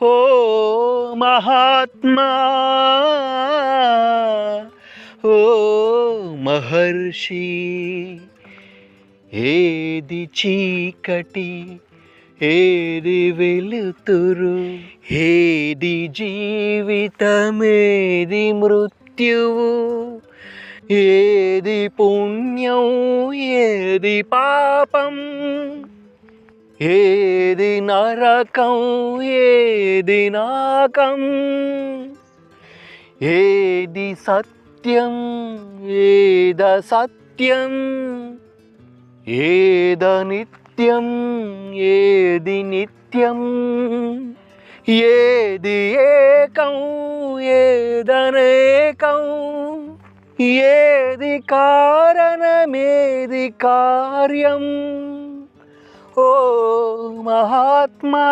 ఓ మహాత్మా, ఓ మహర్షి, ఏది చీకటి, ఏది వెలుతురు, ఏది జీవితమేది మృత్యువు, ఏది పుణ్యం ఏది పాపం, ఏది నరకం ఏది నాకం, ఏది సత్యం ఏద సత్యం, ఏద నిత్యం ఏది నిత్యం, ఏది ఏకం ఏదనేకం, ఏది కారణమేది కార్యం. ఓ మహాత్మా.